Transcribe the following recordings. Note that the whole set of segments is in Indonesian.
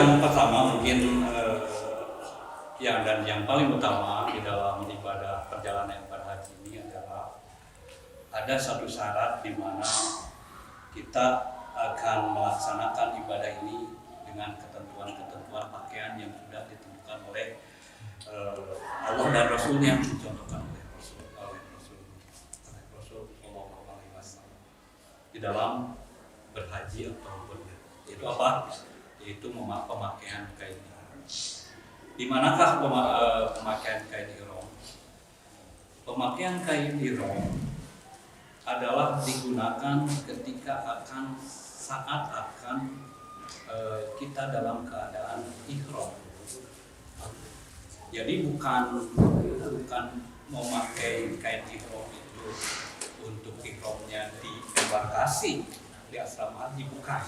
yang pertama mungkin yang paling utama di dalam ibadah perjalanan ibadah haji ini adalah ada satu syarat di mana kita akan melaksanakan ibadah ini dengan ketentuan-ketentuan pakaian yang sudah ditentukan oleh Allah dan Rasul-Nya, dicontohkan oleh Rasul Shallallahu Alaihi Wasallam di dalam berhaji atau berhaji. Itu apa? Yaitu pemakaian kain ihram. Di manakah pemakaian kain ihram? Pemakaian kain ihram adalah digunakan ketika saat kita dalam keadaan ihram. Jadi bukan memakai kain ihram itu untuk ihramnya di embarkasi di asrama haji, bukan.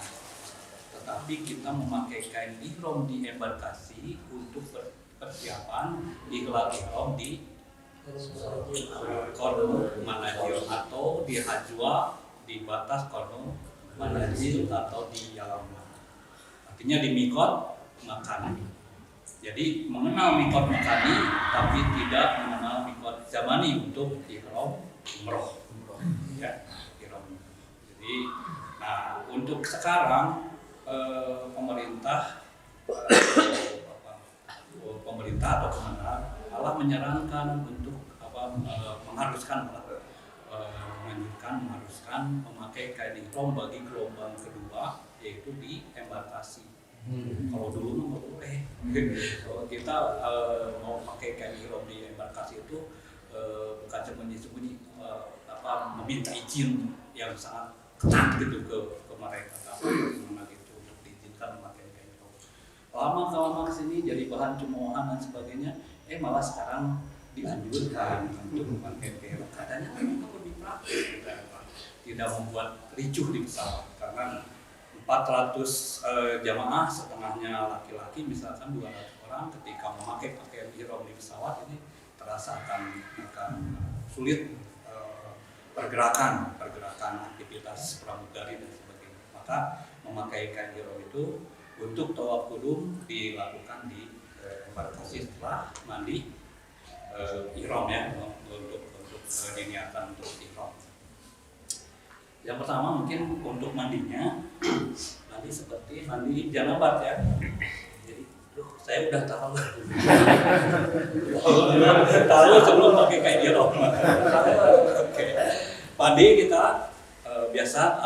Tetapi kita memakai kain ihram di embarkasi untuk persiapan ihlal ihram di Qadum Manazil atau di Hajwa di batas Qadum Manazil atau di Yalamah. Artinya di Miqat Makani. Jadi mengenal Miqat Makani tapi tidak mengenal Miqat Zamani untuk ihram umroh. Ya, ihram. Jadi untuk sekarang pemerintah atau kemenang Allah menyarankan untuk mengharuskan memakai kain ihram bagi gelombang kedua, yaitu di embarkasi. Kalau dulu nggak boleh. Kalau kita mau pakai kain ihram di embarkasi itu bukan sembunyi-sembunyi, meminta izin yang sangat ketat gitu ke mereka, gitu, untuk diizinkan memakai kain ihram. Lama kesini jadi bahan cemoohan dan sebagainya. Malah sekarang dianjurkan untuk memakai kain ihram. Katanya memang lebih praktis, tidak membuat ricuh di pesawat, karena 400 jamaah, setengahnya laki-laki, misalkan 200 orang, ketika memakai pakaian ihram di pesawat ini terasa akan sulit pergerakan aktivitas pramugari dan sebagainya. Maka memakai kain ihram itu untuk tawaf qudum dilakukan di embarkasi setelah mandi ihram, ya, untuk diniatkan untuk ihram. Yang pertama mungkin untuk mandinya, mandi seperti mandi janabat, ya. Jadi, saya udah tahu sebelum pakai kain ihram. Oke. Mandi kita biasa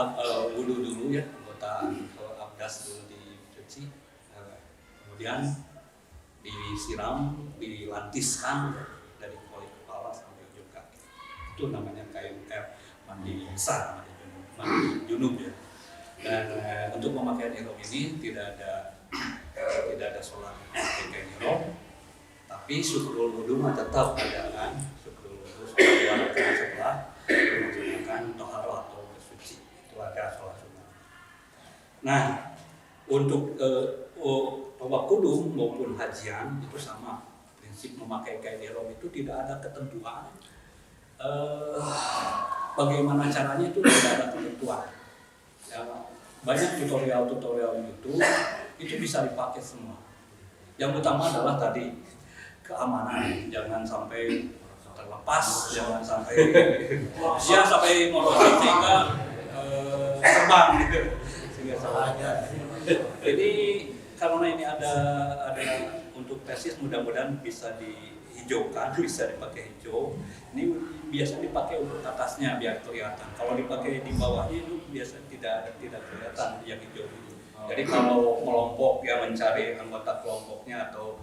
wudu dulu, ya, anggota abdas dulu dicuci, kemudian disiram, dilantiskan dari kulit kepala sampai ujung kaki. Itu namanya mandi besar. Mandi junub, ya. Dan untuk pemakaian ihram ini tidak ada sholat pakai kain ihram, tapi syukrul wudu tetap ada, kan? Syukrul wudu sholat setelah menggunakan toharoh atau bersuci, itu ada sholat sunnah. Nah, untuk tawaf qudum maupun hajian itu sama prinsip memakai kain ihram itu tidak ada ketentuan. Bagaimana caranya itu tidak ada ketentuan. Ya, banyak tutorial itu bisa dipakai semua. Yang utama adalah tadi keamanan, jangan sampai terlepas, jangan sampai sampai motor sehingga terbang gitu. Sehingga salahnya. Jadi karena ini ada untuk tesis, mudah-mudahan bisa dihijaukan, bisa dipakai hijau. Ini biasa dipakai untuk atasnya biar kelihatan. Kalau dipakai di bawahnya itu biasa tidak kelihatan yang hijau itu. Jadi kalau melompok, ya, mencari anggota kelompoknya atau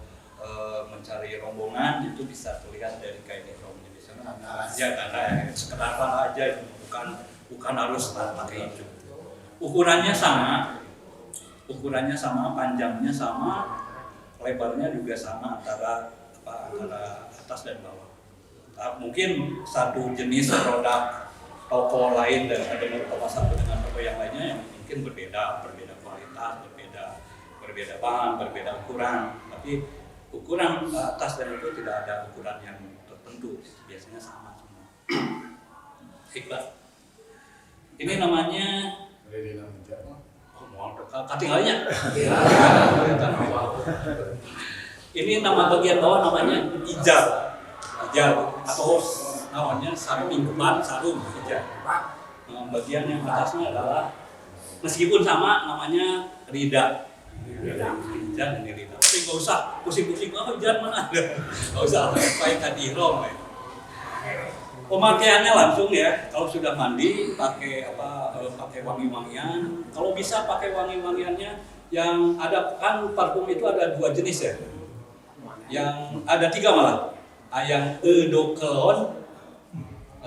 mencari rombongan, itu bisa terlihat dari kain ihramnya. Biasanya aja karena sekedar aja itu, bukan harus pakai hijau. Ukurannya sama, panjangnya sama, lebarnya juga sama antara atas dan bawah. Mungkin satu jenis produk toko lain dan ada toko satu dengan toko yang lainnya yang mungkin berbeda kualitas, berbeda bahan, berbeda ukuran. Tapi ukuran atas dan itu tidak ada ukuran yang tertentu, biasanya sama semua. Iqbal. Ini namanya katingalnya. Ini nama bagian bawah namanya ijar atau namanya samping keban sarung ijar. Bagian yang atasnya adalah meskipun sama namanya rida. Ijar ini rida. Tapi nggak usah pusing-pusing, ijar mana ada. Nggak usah pakai ihram ya. Pemakaiannya langsung ya, kalau sudah mandi pakai pakai wangi-wangian. Kalau bisa pakai wangi-wangiannya yang ada, kan parfum itu ada 2 jenis ya. Yang ada 3 malah. Yang eau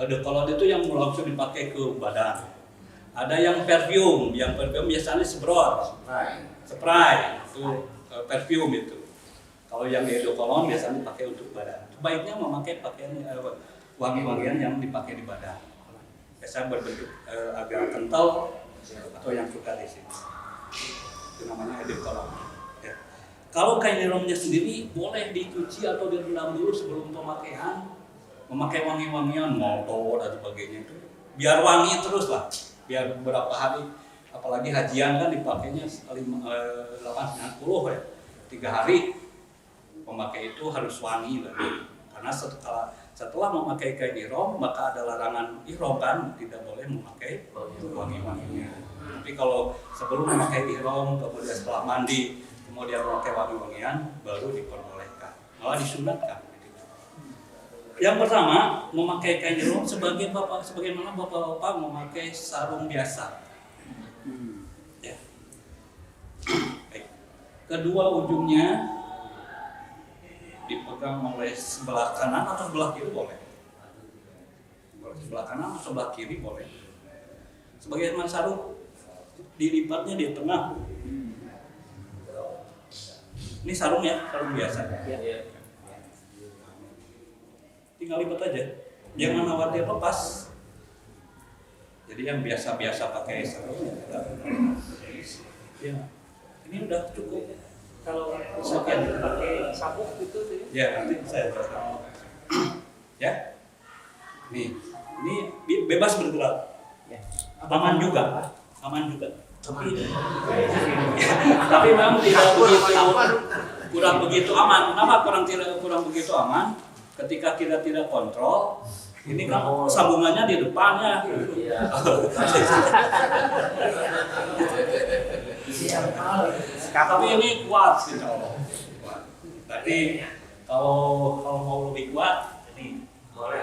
de cologne itu yang langsung dipakai ke badan. Ada yang perfume biasanya spray itu perfume itu. Kalau yang eau de cologne biasanya dipakai untuk badan. Sebaiknya memakai pakaian wangi-wangian yang dipakai di badan. Biasanya berbentuk agak kental atau yang suka di sini. Itu namanya eau de cologne. Ya. Kalau kain ihramnya sendiri boleh dicuci atau direndam dulu sebelum pemakaian. Memakai wangi-wangian, motor dan sebagainya itu biar wangi terus lah. Biar beberapa hari, apalagi hajian kan dipakainya 8-9 ya. 3 hari pemakai itu harus wangi lah. Karena setelah memakai kain ihram maka ada larangan ihram kan, tidak boleh memakai wangi-wanginya. Tapi kalau sebelum memakai ihram kemudian setelah mandi kemudian memakai wangi-wangian baru diperbolehkan, malah disunatkan. Yang pertama memakai kain ihram sebagaimana bapak-bapak memakai sarung biasa. Ya. Baik. Kedua ujungnya dipegang oleh sebelah kanan atau sebelah kiri boleh. Sebelah kanan atau sebelah kiri boleh. Sebagaimana sarung dilipatnya di tengah. Ini sarung ya, sarung biasa. Ya. Tinggal lipat aja, jangan khawatir lepas. Jadi yang biasa-biasa pakai sarung ya, ini udah cukup. Kalau misalkan pakai sabuk gitu, ya nanti saya jelaskan. Ya, ini bebas bergerak, aman juga. Tapi memang tidak kurang begitu aman. Kenapa kurang begitu aman? Ketika kita tidak kontrol, ini kan sambungannya di depannya. Tapi ini kuat sih kalau. Tapi kalau mau lebih kuat, ini boleh.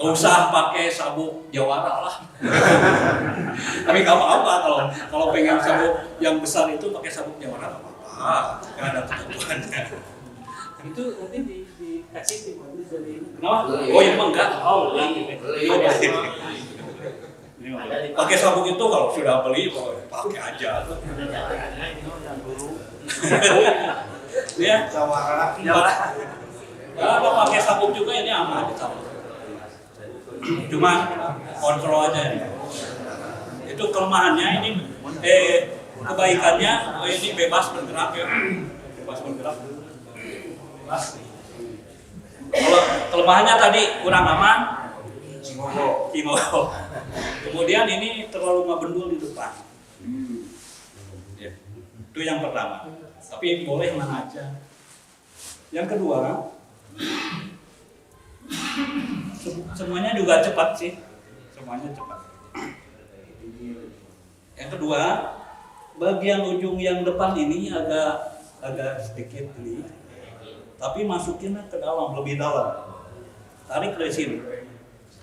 Gak usah pakai sabuk jawara lah. Tapi gak apa-apa kalau pengen sabuk yang besar itu pakai sabuk jawara gak apa-apa. Gak ada ketentuannya. Itu nanti dikasih tim dari kenapa? Oh ya enggak. Pakai sabuk itu kalau sudah beli pakai aja. Ya. Kalau pakai sabuk juga ini aman sabuk. Cuma kontrol aja ini. Itu kelemahannya ini kebaikannya ini bebas bergerak ya. Bebas bergerak. Kalau kelemahannya tadi kurang aman, cimogo. Kemudian ini terlalu ngabendul di depan. Ya. Itu yang pertama. Tapi boleh mana aja. Yang kedua, semuanya juga cepat sih. Semuanya cepat. Yang kedua, bagian ujung yang depan ini agak sedikit ini. Tapi masukin ke dalam, lebih dalam. Tarik dari sini.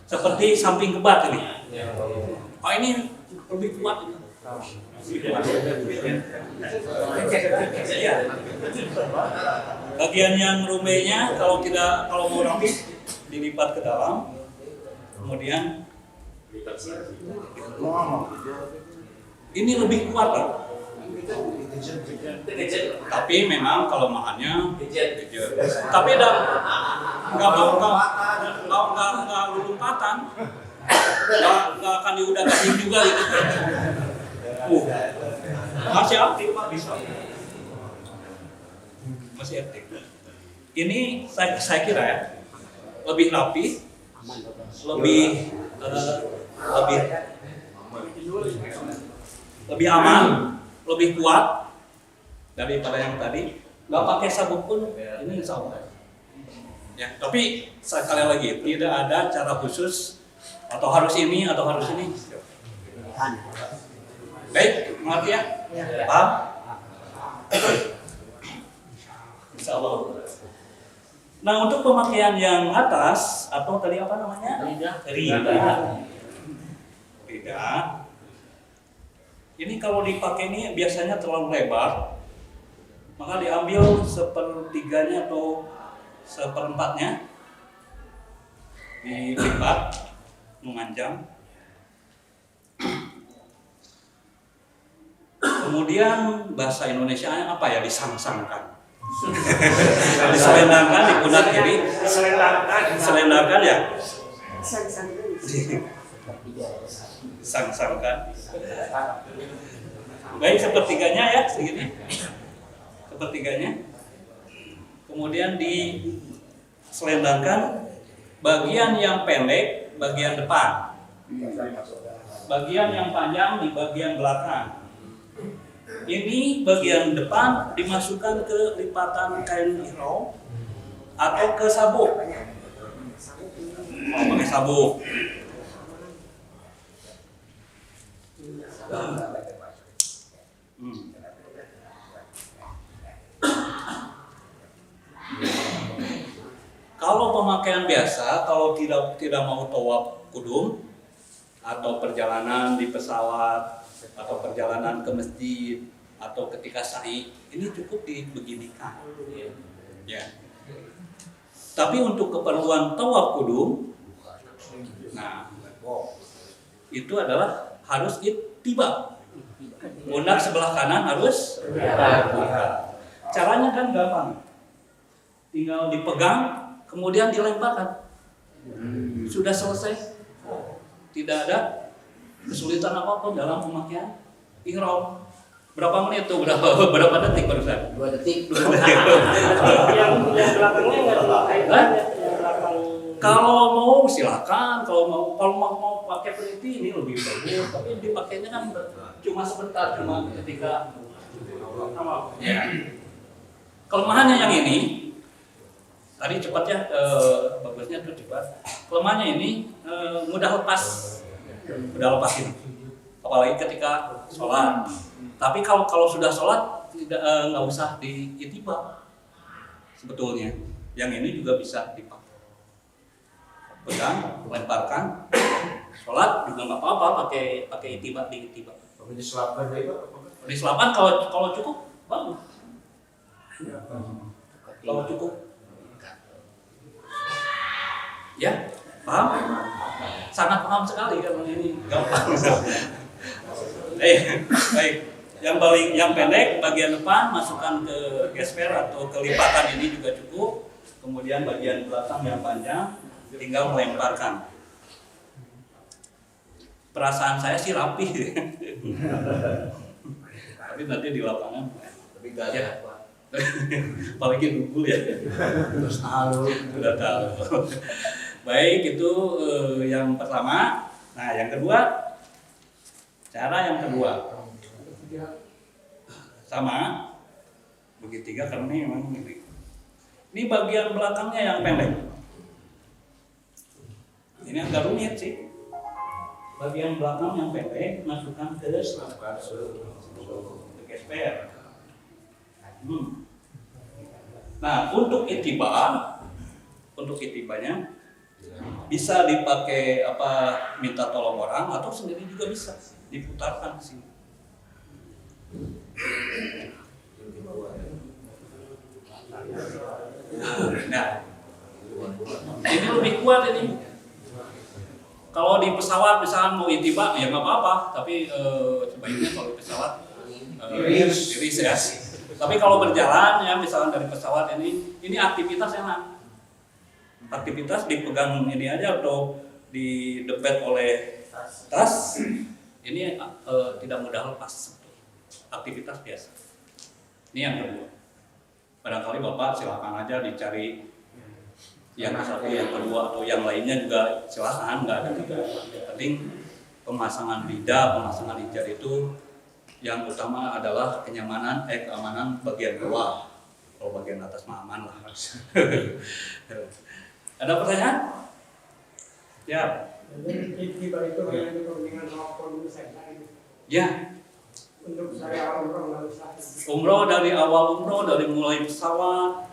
Seperti samping kebat ini. Oh ini lebih kuat ini. Bagian yang rumenya kalau mau rapi dilipat ke dalam. Kemudian ini lebih kuat kan? Tapi memang kelemahannya tapi nggak lompatan, nggak akan diudah-udahin juga gitu. Masih aktif Pak, bisa. Masih aktif. Ini saya kira ya lebih rapi, lebih lebih aman, lebih kuat daripada yang tadi. Nggak pakai sabuk pun ini insya Allah. Ya, tapi sekali lagi tidak ada cara khusus atau harus ini atau harus ini. Baik, mengerti ya? Paham? Insya Allah. Nah, untuk pemakaian yang atas atau tadi apa namanya? Lidah. Ini kalau dipakai ini biasanya terlalu lebar, maka diambil 1/3 atau 1/4, dilipat, memanjang. Kemudian bahasa Indonesianya apa ya? Disangsangkan. Diselendangkan di pundak kiri. Selendangkan ya. Sangsangkan. Baik, 1/3 ya, segini. 1/3. Kemudian diselendangkan bagian yang pendek bagian depan. Bagian yang panjang di bagian belakang. Ini bagian depan dimasukkan ke lipatan kain ihram atau ke sabuk. Pakai sabuk. Kalau pemakaian biasa, kalau tidak mau tawaf kudum atau perjalanan di pesawat atau perjalanan ke masjid atau ketika sa'i, ini cukup dibeginikan. Ya. Tapi untuk keperluan tawaf kudum, nah itu adalah harus ittiba. Pundak sebelah kanan harus buka. Caranya kan gampang. Tinggal dipegang, kemudian dilemparkan. Sudah selesai. Tidak ada kesulitan apapun dalam pemakaian ihram. Berapa menit tuh? Berapa detik barusan? 2 detik. Yang belakangnya nggak dikaitan ya, yang belakang. Kalau mau silakan, kalau mau pakai peniti ini lebih bagus. Tapi dipakainya kan cuma sebentar, cuma ketika. Ya. Kelemahannya yang ini, tadi cepat ya, bagusnya tuh cepat. Kelemahannya ini mudah lepas ini. Apalagi ketika sholat. Tapi kalau sudah sholat nggak usah diitiba sebetulnya. Yang ini juga bisa dipakai. Pegang, lemparkan. Sholat juga nggak apa-apa pakai itiba diitiba. Diselapkan kalau cukup bagus. Kalau cukup. Ya, paham? Sangat paham sekali kalau ini gampang. Baik. Yang pendek bagian depan masukkan ke gesper atau ke lipatan ini juga cukup. Kemudian bagian belakang yang panjang tinggal melemparkan. Perasaan saya sih rapi. Tapi nanti di lapangan Tapi enggak ada apa. apalagi nunggu ya. Terus Sudah tahu. Baik, itu yang pertama. Nah, yang kedua, cara yang kedua sama begitiga karena ini memang ini bagian belakangnya yang pendek. Ini agak rumit sih. Bagian belakang yang pendek masukkan ke gesper. Nah, untuk itibanya bisa dipakai minta tolong orang atau sendiri juga bisa diputarkan ke sini. Nah, ini lebih kuat ini. Kalau di pesawat misalnya mau itiba ya nggak apa-apa, tapi sebaiknya kalau di pesawat iris ya. Tapi kalau berjalan ya misalnya dari pesawat ini aktivitas enak. Aktivitas dipegang ini aja atau didebet oleh tas, ini tidak mudah lepas. Aktivitas biasa. Ini yang kedua. Barangkali Bapak silakan aja dicari yang satu, yang kedua atau yang lainnya juga silakan, nggak ada masalah. Yang penting pemasangan lidah, pemasangan hijab itu yang utama adalah keamanan bagian bawah. Kalau bagian atas mah aman lah. Ada pertanyaan? Ya. Ya. Untuk saya Umroh dari awal umroh, dari mulai pesawat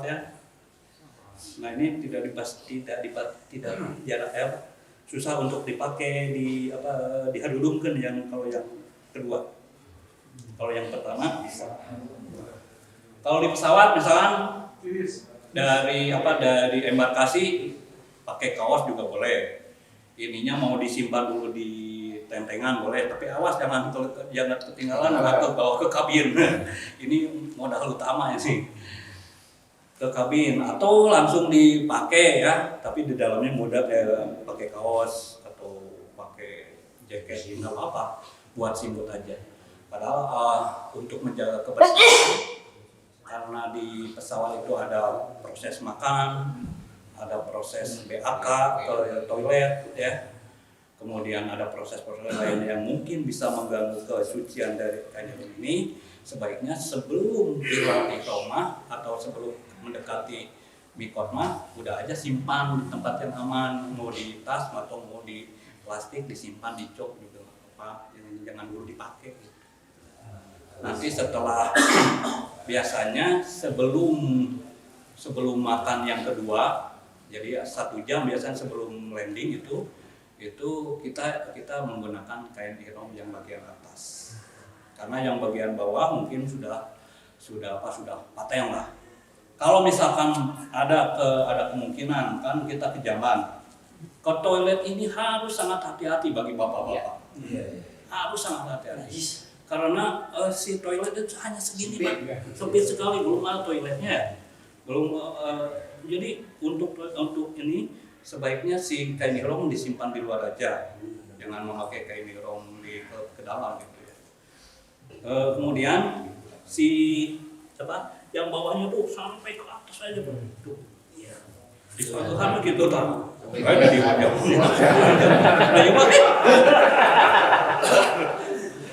ya. Nah ini tidak susah untuk dipakai dihadulungkan kalau yang kedua. Kalau yang pertama bisa. Kalau di pesawat misalkan dari embarkasi pakai kaos juga boleh. Ininya mau disimpan dulu di tentengan boleh, tapi awas jangan ketinggalan atau bawa ke kabin. Ini modal utamanya sih. Ke kabin atau langsung dipakai ya, tapi di dalamnya mudah pakai kaos atau pakai jaket nggak apa-apa, buat simbol aja. Padahal untuk menjaga kebersihan, karena di pesawat itu ada proses makan, ada proses BAK ke toilet ya, kemudian ada proses-proses lain yang mungkin bisa mengganggu kesucian dari kain ihram ini. Sebaiknya sebelum ihramah atau sebelum mendekati mikot mah udah aja simpan di tempat yang aman, mau di tas atau mau di plastik disimpan di jok juga apa, jangan dulu dipakai. Nanti setelah biasanya sebelum makan yang kedua, jadi 1 jam biasanya sebelum landing itu kita menggunakan kain ihram yang bagian atas, karena yang bagian bawah mungkin sudah paten lah. Kalau misalkan ada kemungkinan kan kita kejaman ke toilet ini harus sangat hati-hati bagi bapak-bapak. Harus sangat hati-hati. Karena si toilet itu hanya segini Pak, sempit sekali, belum ada toiletnya. Jadi untuk ini sebaiknya si kain ihram disimpan di luar aja, jangan memakai kain ihram ke dalam gitu ya. Kemudian yang bawahnya tuh sampai ke atas aja Pak. Tuh. Iya. Disatukan begitu tak? Dari wajah. Dari mana?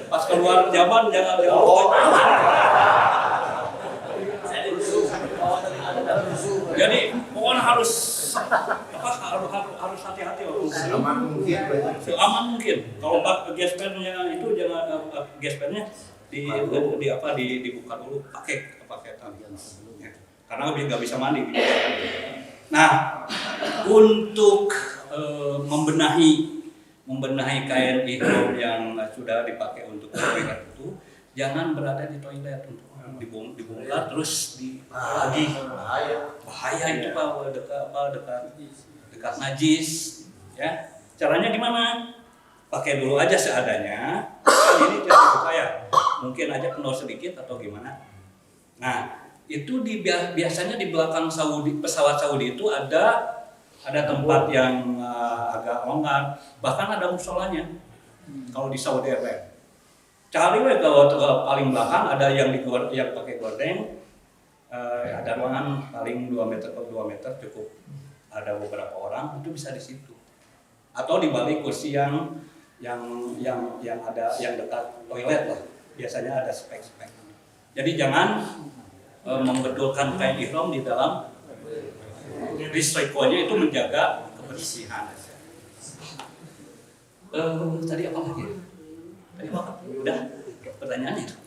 Pas keluar zaman jangan jadi pokoknya harus hati-hati aman mungkin. Kalau gespernya itu jangan gespernya dibuka dulu pakai tali ya. Karena nggak bisa mandi. Nah, untuk membenahi kain ihram yang sudah dipakai untuk toilet itu jangan berada di toilet untuk dibongkar terus lagi bahaya itu Pak, dekat najis ya. Caranya gimana? Pakai dulu aja seadanya. Ini tidak dibuka ya, mungkin aja kendor sedikit atau gimana. Nah itu biasanya di belakang pesawat Saudi itu ada tempat yang agak longgar, bahkan ada musolanya. Kalau di Saudi Arabia cari kalau paling belakang ada yang pakai gordeng, ada ruangan paling 2 meter ke 2 meter cukup, ada beberapa orang itu bisa di situ, atau di balik kursi yang ada yang dekat toilet lah, biasanya ada spek-spek. Jadi jangan membetulkan kain ihram di dalam, risikonya itu menjaga kebersihan. Tadi apa lagi? Tadi apa? Udah pertanyaannya itu.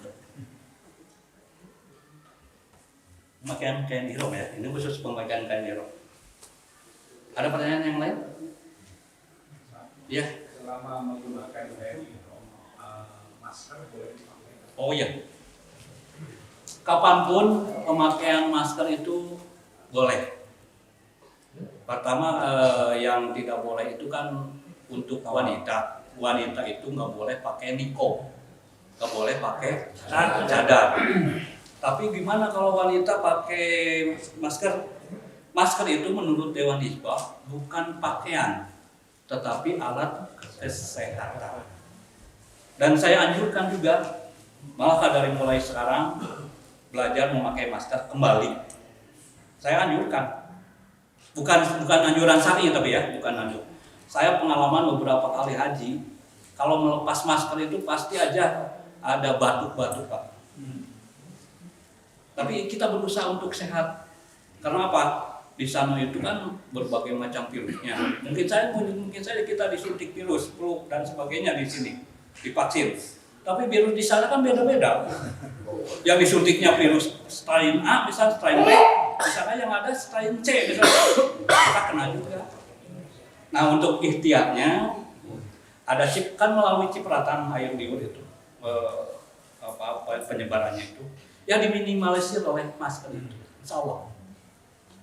Pemakaian kain ihram ya, ini khusus pemakaian kain ihram. Ada pertanyaan yang lain? Ya. Selama menggunakan kain ihram, masker boleh dipakai? Oh iya. Kapanpun pemakaian masker itu boleh. Pertama yang tidak boleh itu kan untuk wanita. Wanita itu nggak boleh pakai niqab, nggak boleh pakai cadar. Tapi gimana kalau wanita pakai masker? Masker itu menurut Dewan Hizbah bukan pakaian, tetapi alat kesehatan. Dan saya anjurkan juga, malah dari mulai sekarang belajar memakai masker kembali. Saya anjurkan. Bukan anjuran syar'i tapi ya, bukan anjuran. Saya pengalaman beberapa kali haji, kalau melepas masker itu pasti aja ada batuk-batuk Pak. Tapi kita berusaha untuk sehat. Karena apa? Di sana itu kan berbagai macam virusnya. Mungkin saja kita disuntik virus, flu dan sebagainya di sini, divaksin. Tapi virus di sana kan beda-beda. Yang disuntiknya virus strain A, misalnya strain B, di sana yang ada strain C, misalnya kita kena juga. Nah untuk ikhtiarnya ada chip kan melalui cipratan air liur itu penyebarannya itu yang diminimalisir oleh masker itu, insya Allah.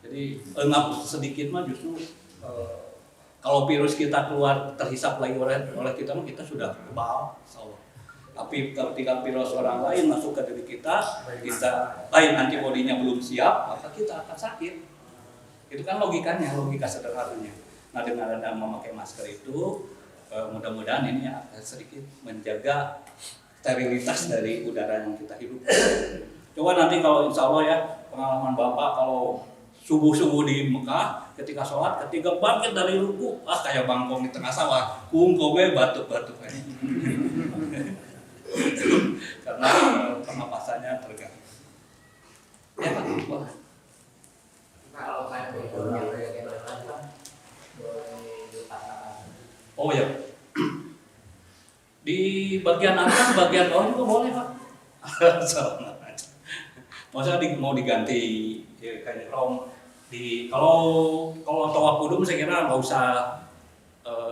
Jadi enggak sedikit mah justru kalau virus kita keluar terhisap lagi oleh kita sudah kebal, insya Allah. Tapi ketika virus orang lain masuk ke diri kita lain antibodinya belum siap, maka kita akan sakit. Itu kan logikanya, logika sederhananya. Nah dengan ada memakai masker itu mudah-mudahan ini akan sedikit menjaga sterilitas dari udara yang kita hirup. Coba nanti kalau insya Allah ya pengalaman Bapak kalau subuh-subuh di Mekah ketika sholat, ketika bangkit dari ruku, kayak bangkong di tengah sawah, kungkobe batuk-batuk aja. Karena pernapasannya terganggu. Ya Pak, boleh. Kalau kayak Oh ya, di bagian atas, bagian bawah juga boleh Pak. Maksudnya mau diganti ya, kayak rom kalau tawaf kudum saya kira nggak usah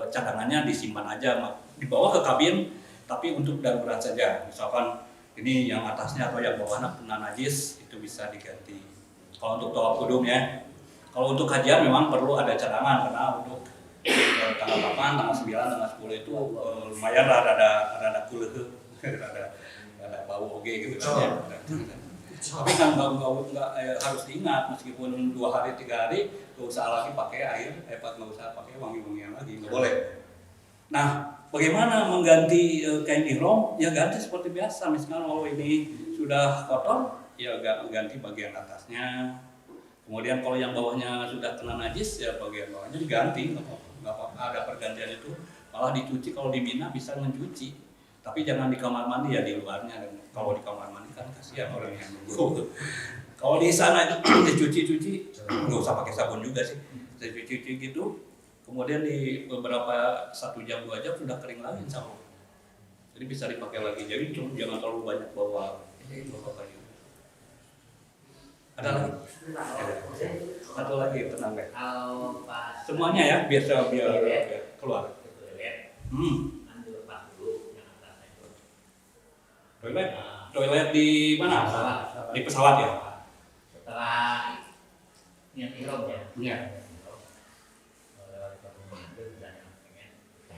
cadangannya disimpan aja, dibawa ke kabin, tapi untuk darurat saja. Misalkan ini yang atasnya atau yang bawahnya kena najis itu bisa diganti. Kalau untuk tawaf kudum ya, kalau untuk kajian memang perlu ada cadangan karena untuk tanggal 8, tanggal 9, tanggal 10 itu lumayan lah ada kuleh, ada bau oge gitu kan ya. Tapi kan nggak harus diingat meskipun 2 hari 3 hari nggak usah lagi pakai air, nggak usah pakai wangi-wangian lagi, nggak boleh. Nah, bagaimana mengganti kain ihram? Ya ganti seperti biasa. Misalkan kalau ini sudah kotor, ya ganti bagian atasnya. Kemudian kalau yang bawahnya sudah kena najis, ya bagian bawahnya diganti. Nggak apa-apa, ada pergantian itu. Malah dicuci kalau di Mina bisa mencuci. Tapi jangan di kamar mandi ya, di luarnya. Dan kalau di kamar mandi kan kasihan orang yang nunggu. Kalau di sana itu dicuci-cuci, nggak usah pakai sabun juga sih. Dicuci-cuci gitu, kemudian di beberapa 1 jam 2 jam sudah kering lagi insya Allah. Jadi bisa dipakai lagi. Jadi jangan terlalu banyak bawa baju. Ada lagi? Satu lagi tenang deh. Semuanya ya biar keluar. Toilet di mana? Di pesawat ya? Setelah niat ihram ya. Iya.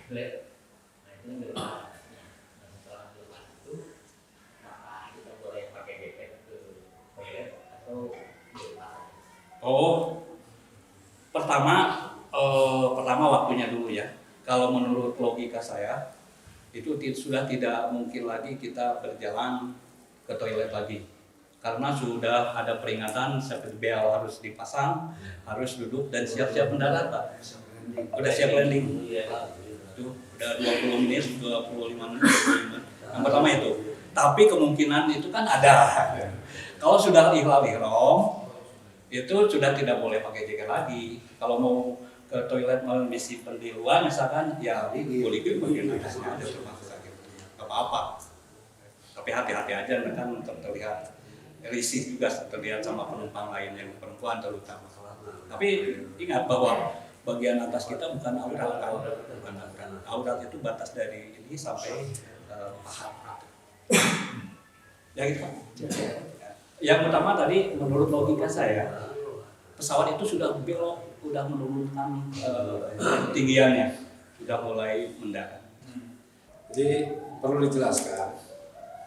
Nah itu yang setelah lepas itu maka kita boleh pakai gepek ke toilet atau pertama waktunya dulu ya. Kalau menurut logika saya itu sudah tidak mungkin lagi kita berjalan ke toilet lagi karena sudah ada peringatan safety belt harus dipasang, harus duduk dan siap-siap mendarat Pak. Udah siap landing. Itu udah 20 menit, 25 menit. Yang pertama itu. Tapi kemungkinan itu kan ada. Kalau sudah ihram itu sudah tidak boleh pakai jaket lagi. Kalau mau ke toilet mau disimpan di luar misalkan ya boleh ke bagian atasnya aja termasuk gitu. Gak apa-apa. Tapi hati-hati aja kan terlihat risih juga terlihat sama penumpang lain yang perempuan terutama. Tapi ingat bahwa bagian atas kita bukan aurat kan, bukan aurat. Aurat itu batas dari ini sampai paha. Ya gitu Pak. Yang pertama tadi menurut logika saya pesawat itu sudah belok, sudah menurunkan ketinggiannya, sudah mulai mendarat. Jadi perlu dijelaskan.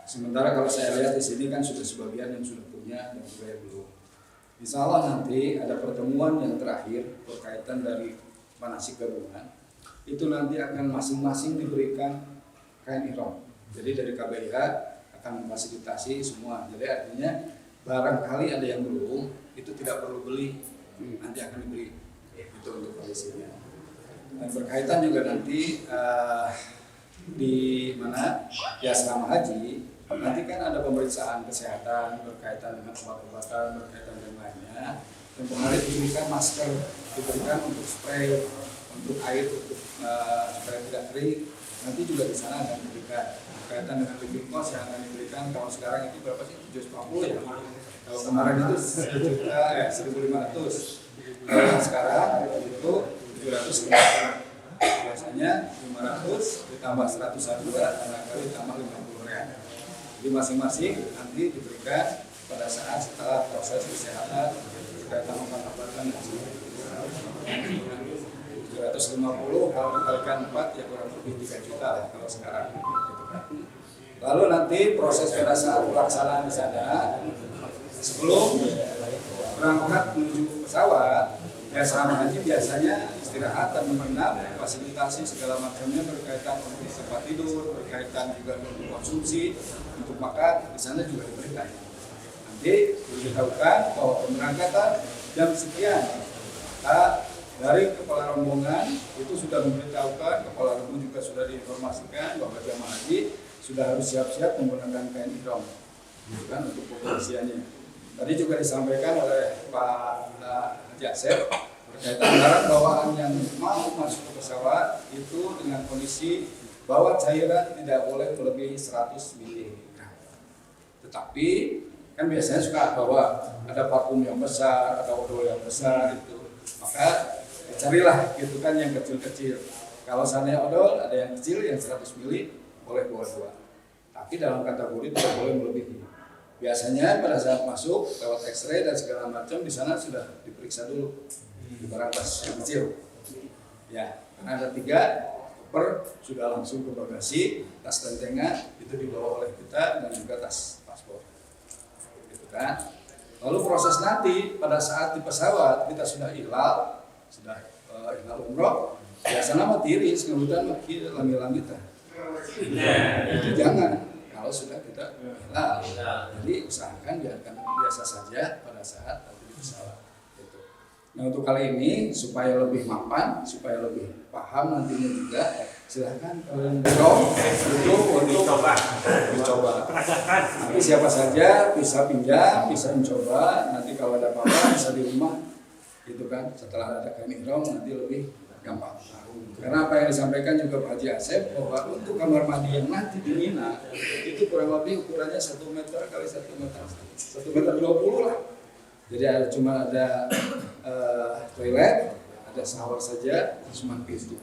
Sementara kalau saya lihat di sini kan sudah sebagian yang sudah punya dan juga yang belum. Insya Allah nanti ada pertemuan yang terakhir berkaitan dari manasik gabungan. Itu nanti akan masing-masing diberikan kain ihram. Jadi dari KBIH akan memfasilitasi semua. Jadi artinya barangkali ada yang belum, itu tidak perlu beli, nanti akan diberi itu untuk kondisinya. Dan berkaitan juga nanti di mana di asrama haji nanti kan ada pemeriksaan kesehatan berkaitan dengan obat-obatan, berkaitan dengan lainnya, dan kemarin diberikan masker, diberikan untuk spray, untuk air, untuk supaya tidak kering. Nanti juga di sana akan diberikan berkaitan dengan living cost yang akan diberikan. Kalau sekarang itu berapa sih? 750 ya. Kalau kemarin itu 1.500. Sekarang itu 750. Biasanya 500 ditambah 100 barangkali ditambah 50 rial. Jadi masing-masing nanti diberikan pada saat setelah proses kesehatan berkaitan obat-obatan dan sebagainya. 750 kalau dikalikan 4 ya kurang lebih 3 juta lah kalau sekarang. Lalu nanti proses pada saat pelaksanaan di sana sebelum berangkat menuju pesawat, ya asrama haji biasanya istirahat dan menginap, fasilitasi segala macamnya berkaitan untuk tempat tidur, berkaitan juga untuk konsumsi, untuk makan, di sana juga diberikan. Nanti diberitahukan bahwa pemberangkatan jam sekian. Dari kepala rombongan itu sudah memberitahukan, kepala rombongan juga sudah diinformasikan bahwa jamaah haji sudah harus siap-siap menggunakan kain ihram, kan untuk pembersihannya. Tadi juga disampaikan oleh Pak Haji Asep berkaitan barang bawaan yang mau masuk ke pesawat itu dengan kondisi bawa cairan tidak boleh melebihi 100 ml. Tetapi kan biasanya suka bawa ada parfum yang besar, ada odol yang besar itu, maka carilah gitu kan yang kecil-kecil. Kalau seandainya odol ada yang kecil yang 100 ml boleh bawa 2. Tapi dalam kategori tidak boleh melebihi. Biasanya pada saat masuk lewat X-ray dan segala macam di sana sudah diperiksa dulu di barang tas yang kecil. Ya, karena ada 3 koper sudah langsung ke bagasi, tas tentengan itu dibawa oleh kita dan juga tas paspor. Gitu kan. Lalu proses nanti pada saat di pesawat kita sudah ihlal, sudah ihlal umroh, biasanya mah tiris, kemudian maki langit-langitan. Itu jangan. Kalau sudah kita ihlal, jadi usahakan biarkan biasa saja pada saat nanti di pesawat. Gitu. Nah untuk kali ini supaya lebih mapan, supaya lebih paham nantinya juga, silahkan kalian dorong itu untuk dicoba. Nanti siapa saja bisa pinjam, bisa mencoba. Nanti kalau ada apa-apa bisa di rumah, gitu kan. Setelah ada kain ihram nanti lebih gampang. Karena apa yang disampaikan juga Pak Haji Asep bahwa untuk kamar mandi yang nanti di Mina itu kurang lebih ukurannya 1 meter kali 1 meter, 1 meter 20 lah. Jadi cuma ada toilet, ada shower saja, cuma pintu.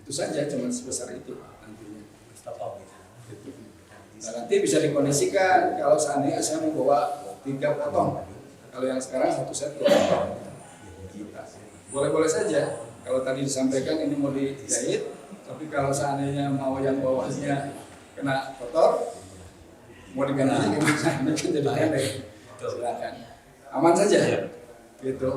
Itu saja, cuma sebesar itu nantinya. Gitu. Nah, nanti bisa dikondisikan kalau seandainya saya mau bawa 3 potong. Kalau yang sekarang 1 set 2 potong. Boleh-boleh saja. Kalau tadi disampaikan ini mau dijahit, tapi kalau seandainya mau yang bawahnya kena kotor, mau diganti gimana? Ini kan jadi pendek. Silakan. Aman saja. Gitu.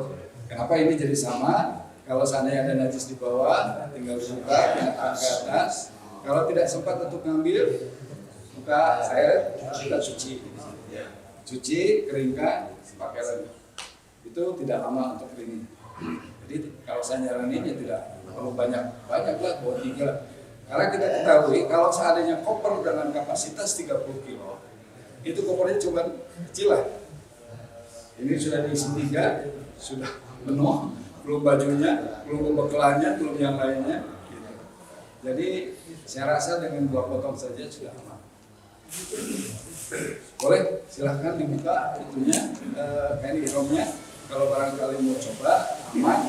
Kenapa ini jadi sama? Kalau seandainya ada najis di bawah, tinggal dibuka, diangkat ke atas. Kalau tidak sempat untuk ngambil, buka air, kita cuci. Cuci, keringkan, pakai lagi. Itu tidak lama untuk kering. Jadi kalau saya nyaranin ya tidak perlu banyak lah, bawa 3. Karena kita ketahui kalau seandainya koper dengan kapasitas 30 kilo, itu kopernya cuma kecil lah. Ini sudah diisi 3, sudah penuh, belum bajunya, belum pembekalannya, belum yang lainnya. Gitu. Jadi saya rasa dengan 2 potong saja sudah aman. Boleh, silahkan dibuka itunya, kain ihramnya. Kalau barangkali mau coba, aman.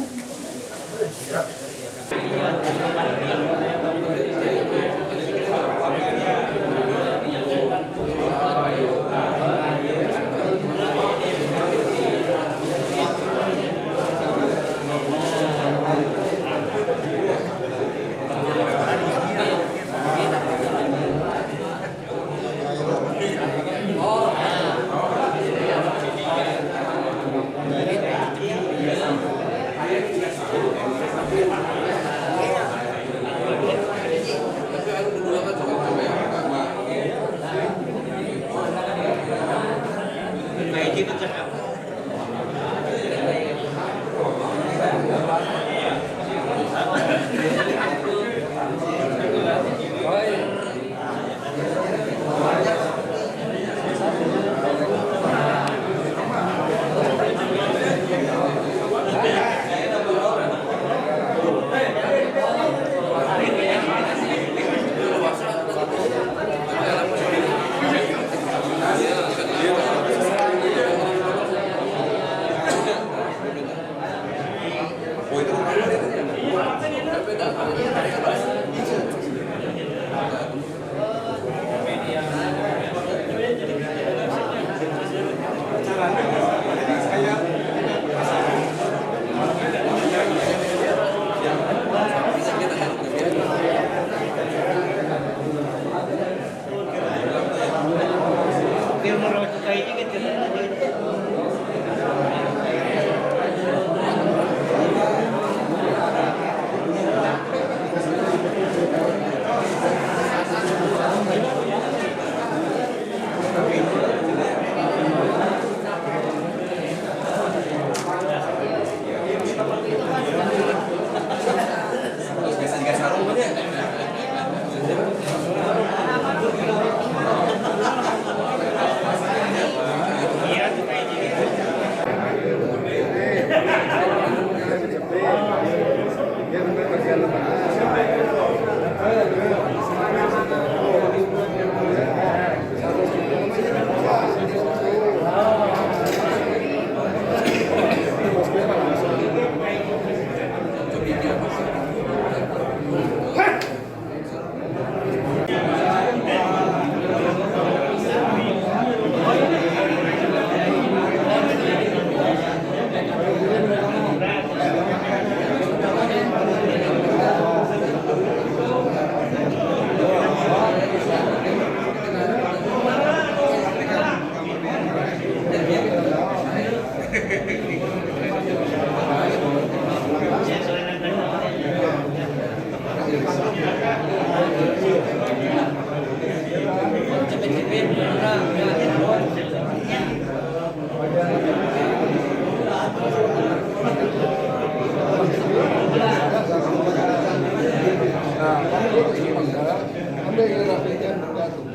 Ambil rapinya bergantung.